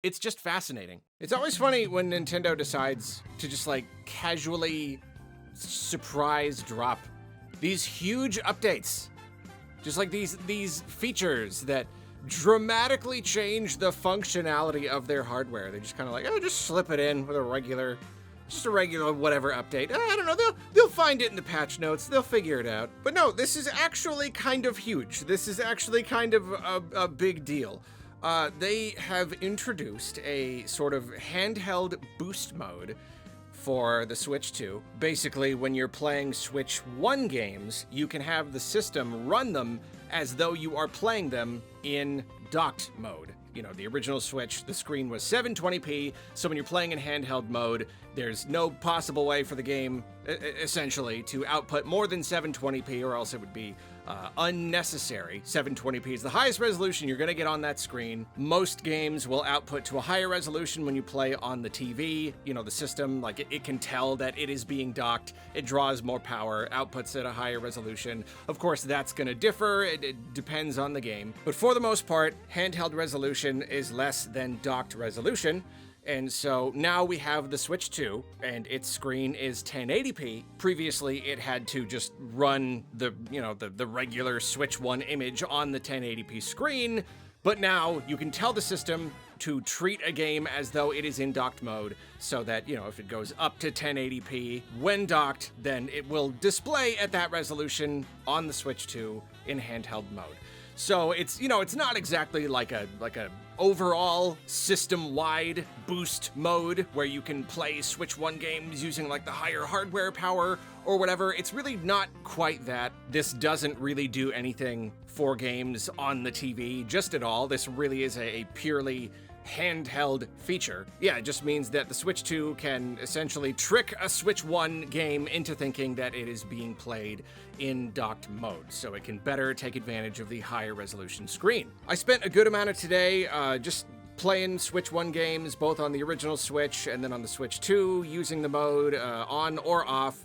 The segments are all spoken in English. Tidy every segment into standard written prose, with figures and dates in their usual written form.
It's just fascinating. It's always funny when Nintendo decides to just like casually surprise drop these huge updates. Just like these features that dramatically change the functionality of their hardware. They just kind of like, oh, just slip it in with a regular whatever update. I don't know, they'll find it in the patch notes, they'll figure it out. But no, this is actually kind of huge. This is actually kind of a big deal. They have introduced a sort of handheld boost mode for the Switch 2. Basically, when you're playing Switch 1 games, you can have the system run them as though you are playing them in docked mode. You know, the original Switch, the screen was 720p, so when you're playing in handheld mode, there's no possible way for the game, essentially, to output more than 720p, or else it would be unnecessary. 720p is the highest resolution you're going to get on that screen. Most games will output to a higher resolution when you play on the TV. You know, the system, like, it can tell that it is being docked. It draws more power, outputs at a higher resolution. Of course, that's going to differ. It depends on the game. But for the most part, handheld resolution is less than docked resolution. And so now we have the Switch 2, and its screen is 1080p. Previously, it had to just run the regular Switch 1 image on the 1080p screen, but now you can tell the system to treat a game as though it is in docked mode, so that, you know, if it goes up to 1080p when docked, then it will display at that resolution on the Switch 2 in handheld mode. So it's, you know, it's not exactly like a overall system-wide boost mode where you can play Switch 1 games using like the higher hardware power or whatever. It's really not quite that. This doesn't really do anything for games on the TV just at all. This really is a purely handheld feature. Yeah, it just means that the Switch 2 can essentially trick a Switch 1 game into thinking that it is being played in docked mode, so it can better take advantage of the higher resolution screen. I spent a good amount of today just playing Switch 1 games, both on the original Switch and then on the Switch 2, using the mode on or off.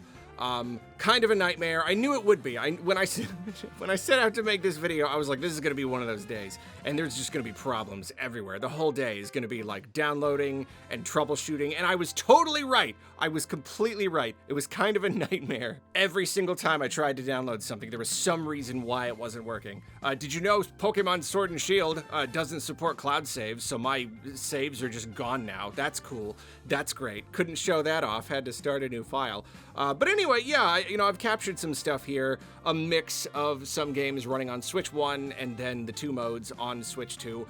Kind of a nightmare. I knew it would be. When I set out to make this video, I was like, this is going to be one of those days, and there's just going to be problems everywhere. The whole day is going to be like downloading and troubleshooting, and I was totally right. I was completely right. It was kind of a nightmare. Every single time I tried to download something, there was some reason why it wasn't working. Did you know Pokemon Sword and Shield doesn't support cloud saves, so my saves are just gone now. That's cool. That's great. Couldn't show that off. Had to start a new file. But anyway, yeah, I've captured some stuff here, a mix of some games running on Switch 1 and then the 2 modes on Switch 2.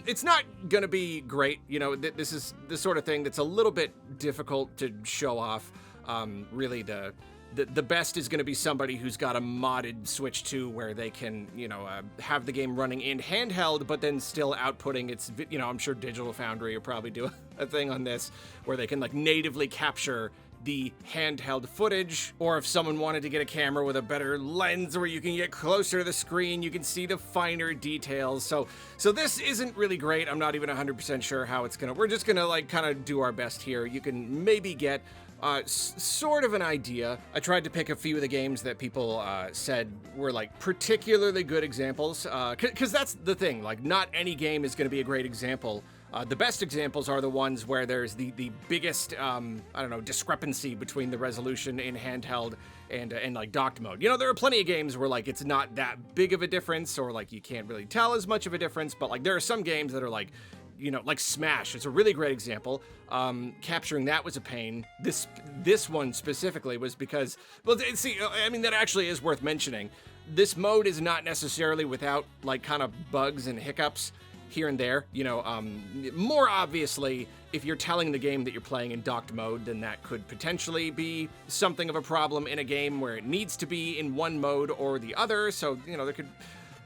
It's not gonna be great, this is the sort of thing that's a little bit difficult to show off. Really, the best is gonna be somebody who's got a modded Switch 2 where they can, have the game running in handheld, but then still outputting its, I'm sure Digital Foundry will probably do a thing on this where they can like natively capture the handheld footage, or if someone wanted to get a camera with a better lens where you can get closer to the screen, you can see the finer details. So this isn't really great. I'm not even 100% sure how it's gonna, we're just gonna like kind of do our best here. You can maybe get sort of an idea. I tried to pick a few of the games that people said were like particularly good examples, because that's the thing, like not any game is gonna be a great example. The best examples are the ones where there's the biggest, discrepancy between the resolution in handheld and like docked mode. There are plenty of games where like it's not that big of a difference, or like you can't really tell as much of a difference, but like there are some games that are like, like Smash. It's a really great example. Capturing that was a pain. This one specifically was because, well, see, that actually is worth mentioning. This mode is not necessarily without like kind of bugs and hiccups here and there. More obviously, if you're telling the game that you're playing in docked mode, then that could potentially be something of a problem in a game where it needs to be in one mode or the other. So, there could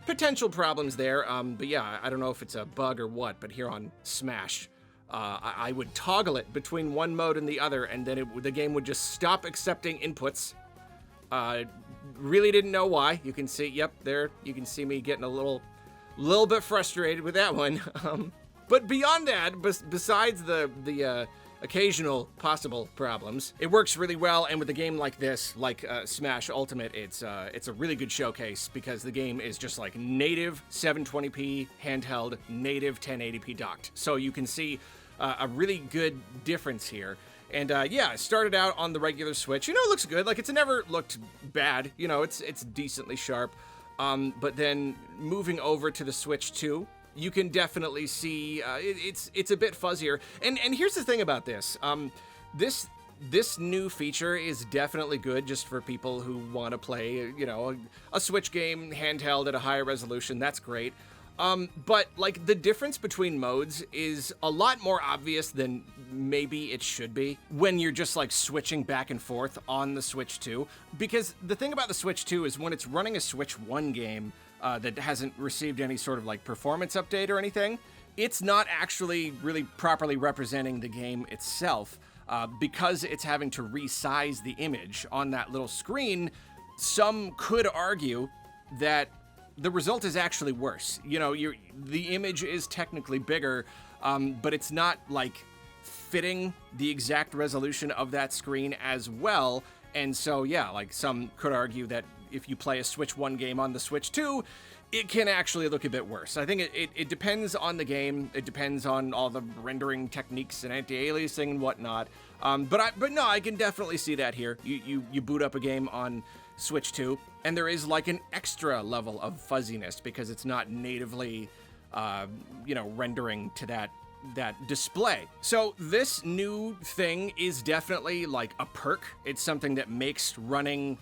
potential problems there. But yeah, I don't know if it's a bug or what, but here on Smash, I would toggle it between one mode and the other, and then the game would just stop accepting inputs. Really didn't know why. You can see, yep, there, you can see me getting a little bit frustrated with that one. But beyond that, besides the occasional possible problems. It works really well, and with a game like this, like Smash Ultimate, it's a really good showcase because the game is just like native 720p handheld, native 1080p docked. So you can see a really good difference here. And yeah, I started out on the regular Switch. You know, it looks good. Like, it's never looked bad. You know, it's decently sharp. But then moving over to the Switch 2, you can definitely see it's a bit fuzzier. And here's the thing about this. This new feature is definitely good just for people who want to play, you know, a Switch game handheld at a higher resolution. That's great. But like the difference between modes is a lot more obvious than maybe it should be when you're just like switching back and forth on the Switch 2. Because the thing about the Switch 2 is when it's running a Switch 1 game that hasn't received any sort of like performance update or anything, it's not actually really properly representing the game itself because it's having to resize the image on that little screen. Some could argue that the result is actually worse. You know, the image is technically bigger, but it's not like fitting the exact resolution of that screen as well. And so, yeah, like some could argue that if you play a Switch 1 game on the Switch 2, it can actually look a bit worse. I think it depends on the game. It depends on all the rendering techniques and anti-aliasing and whatnot. But no, I can definitely see that here. You boot up a game on Switch 2, and there is like an extra level of fuzziness because it's not natively, you know, rendering to that display. So this new thing is definitely like a perk. It's something that makes running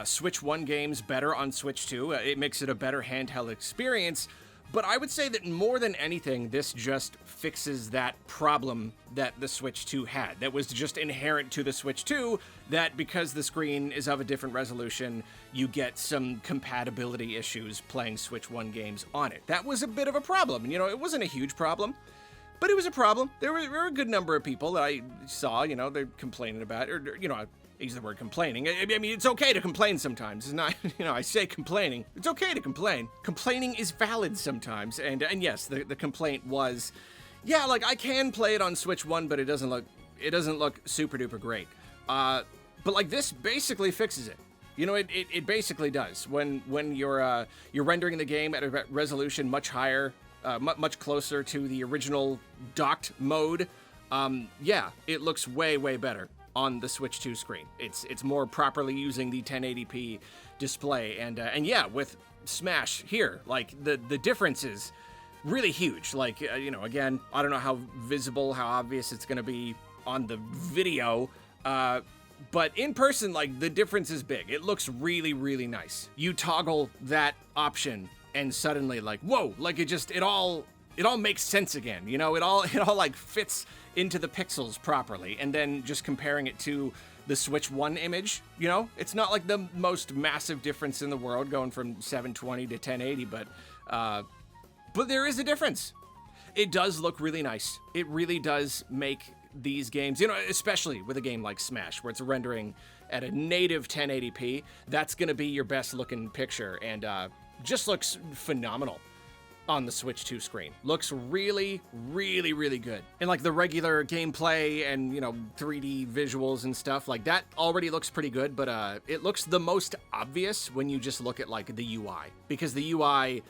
Switch 1 games better on Switch 2. It makes it a better handheld experience. But I would say that more than anything, this just fixes that problem that the Switch 2 had. That was just inherent to the Switch 2, that because the screen is of a different resolution, you get some compatibility issues playing Switch 1 games on it. That was a bit of a problem. You know, it wasn't a huge problem, but it was a problem. There were a good number of people that I saw, you know, they're complaining about it, or, you know, I use the word complaining. I mean, it's okay to complain sometimes. It's not, you know, I say complaining. It's okay to complain. Complaining is valid sometimes. And yes, the complaint was, yeah, like I can play it on Switch 1, but it doesn't look super duper great. But like this basically fixes it. You know, it basically does. When you're rendering the game at a resolution much higher, much closer to the original docked mode, yeah, it looks way better on the Switch 2 screen. It's more properly using the 1080p display, and yeah, with Smash here, like the difference is really huge. Like you know, again, I don't know how visible, how obvious it's gonna be on the video, but in person, like the difference is big. It looks really nice. You toggle that option, and suddenly, like, whoa, like it all makes sense again. You know, it all like fits into the pixels properly, and then just comparing it to the Switch 1 image, you know, it's not like the most massive difference in the world going from 720 to 1080, but there is a difference. It does look really nice. It really does make these games, you know, especially with a game like Smash, where it's rendering at a native 1080p, that's gonna be your best looking picture, and just looks phenomenal on the Switch 2 screen. Looks really good. And like the regular gameplay and, you know, 3D visuals and stuff like that already looks pretty good, but it looks the most obvious when you just look at like the UI, because the UI,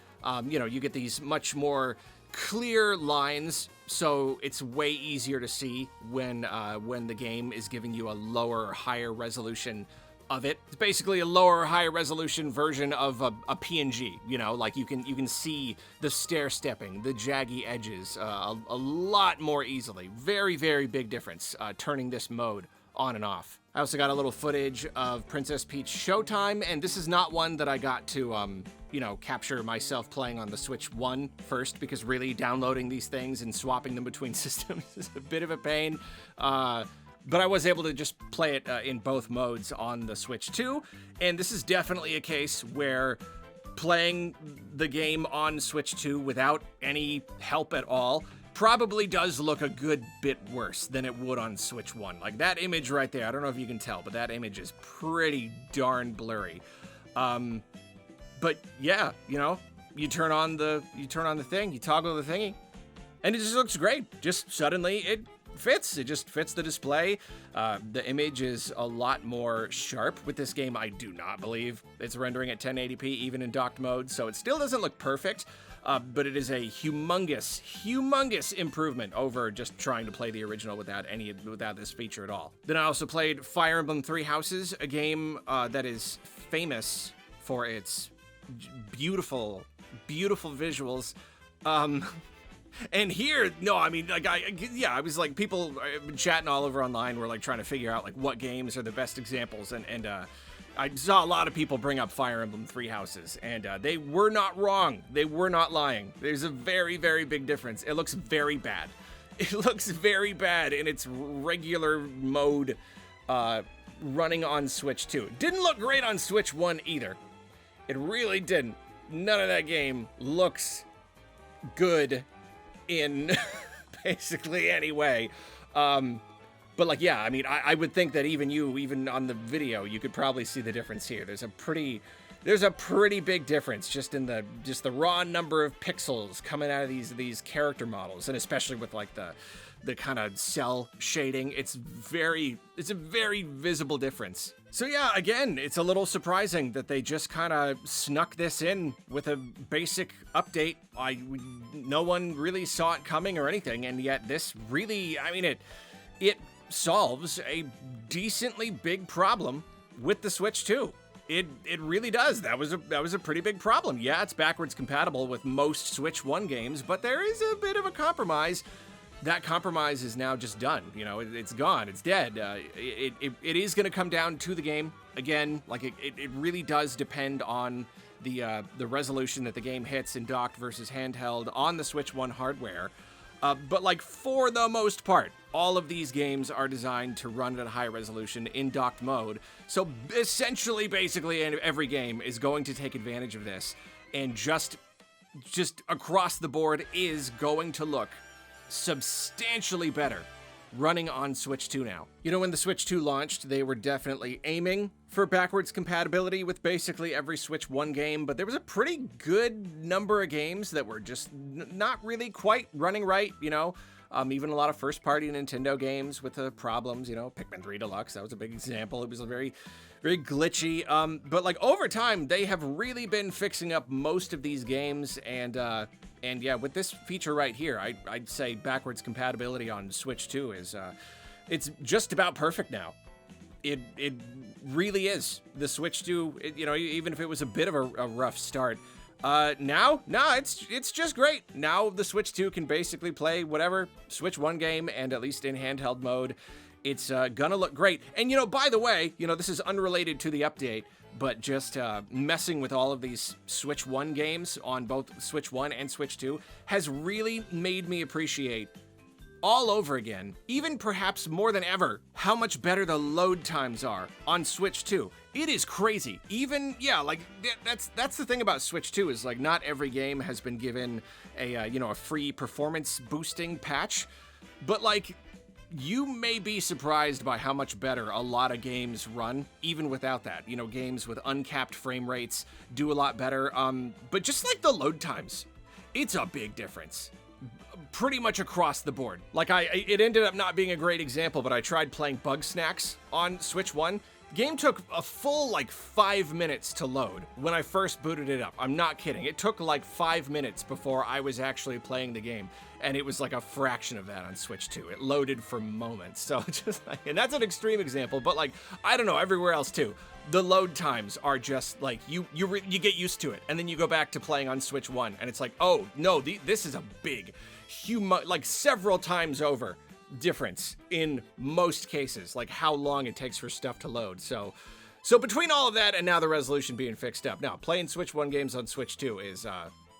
you know, you get these much more clear lines, so it's way easier to see when the game is giving you a lower or higher resolution of it. It's basically a lower, higher resolution version of a PNG, you know, like you can see the stair-stepping, the jaggy edges a lot more easily. Very big difference turning this mode on and off. I also got a little footage of Princess Peach Showtime, and this is not one that I got to, you know, capture myself playing on the Switch 1 first, because really downloading these things and swapping them between systems is a bit of a pain. But I was able to just play it in both modes on the Switch 2, and this is definitely a case where playing the game on Switch 2 without any help at all probably does look a good bit worse than it would on Switch 1. Like that image right there, I don't know if you can tell, but that image is pretty darn blurry. But yeah, you know, you turn on the thing, you toggle the thingy, and it just looks great. Just suddenly it fits. It just fits the display. The image is a lot more sharp. With this game, I do not believe it's rendering at 1080p, even in docked mode, so it still doesn't look perfect. But it is a humongous improvement over just trying to play the original without this feature at all. Then I also played Fire Emblem Three Houses, a game that is famous for its beautiful visuals. And here, no, I mean, like, I was like, people have been chatting all over online. We're like trying to figure out like what games are the best examples, and I saw a lot of people bring up Fire Emblem Three Houses, and they were not wrong. They were not lying. There's a very big difference. It looks very bad. It looks very bad in its regular mode, running on Switch 2. Didn't look great on Switch 1 either. It really didn't. None of that game looks good in basically any way. But like, yeah, I mean, I would think that even on the video, you could probably see the difference here. There's a pretty big difference just in the raw number of pixels coming out of these character models, and especially with like the kind of cell shading. It's a very visible difference. So yeah, again, it's a little surprising that they just kind of snuck this in with a basic update. No one really saw it coming or anything, and yet this really, I mean, it solves a decently big problem with the Switch 2. It really does. That was a pretty big problem. Yeah, it's backwards compatible with most Switch 1 games, but there is a bit of a compromise. That compromise is now just done. You know, it's gone. It's dead. It is going to come down to the game again. Like it really does depend on the resolution that the game hits in docked versus handheld on the Switch 1 hardware. But like for the most part, all of these games are designed to run at a high resolution in docked mode. So essentially, basically, every game is going to take advantage of this, and just across the board is going to look substantially better running on Switch 2 now. You know, when the Switch 2 launched, they were definitely aiming for backwards compatibility with basically every Switch 1 game, but there was a pretty good number of games that were just not really quite running right, you know? Even a lot of first-party Nintendo games with the problems, you know, Pikmin 3 Deluxe, that was a big example. It was a very glitchy, but like over time, they have really been fixing up most of these games, and yeah, with this feature right here, I'd say backwards compatibility on Switch 2 is, it's just about perfect now. It really is. The Switch 2, you know, even if it was a bit of a rough start, it's just great. Now the Switch 2 can basically play whatever Switch 1 game, and at least in handheld mode, it's gonna look great. And, you know, by the way, you know, this is unrelated to the update, but just messing with all of these Switch 1 games on both Switch 1 and Switch 2 has really made me appreciate all over again, even perhaps more than ever, how much better the load times are on Switch 2. It is crazy. Even, yeah, like, that's the thing about Switch 2 is, like, not every game has been given a, you know, a free performance boosting patch, but, like, you may be surprised by how much better a lot of games run, even without that. You know, games with uncapped frame rates do a lot better, but just, like, the load times, it's a big difference. Pretty much across the board. Like, it ended up not being a great example, but I tried playing Bug Snacks on Switch 1. Game took a full, like, 5 minutes to load when I first booted it up. I'm not kidding. It took, like, 5 minutes before I was actually playing the game, and it was, like, a fraction of that on Switch 2. It loaded for moments, so just, like, and that's an extreme example, but, like, I don't know, everywhere else, too. The load times are just, like, you get used to it, and then you go back to playing on Switch 1, and it's like, oh, no, this is a big, like, several times over difference in most cases, like how long it takes for stuff to load. So between all of that and now the resolution being fixed up, now playing Switch 1 games on Switch 2 is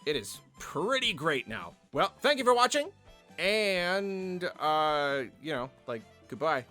it is pretty great now. Well, thank you for watching, and you know, like, goodbye.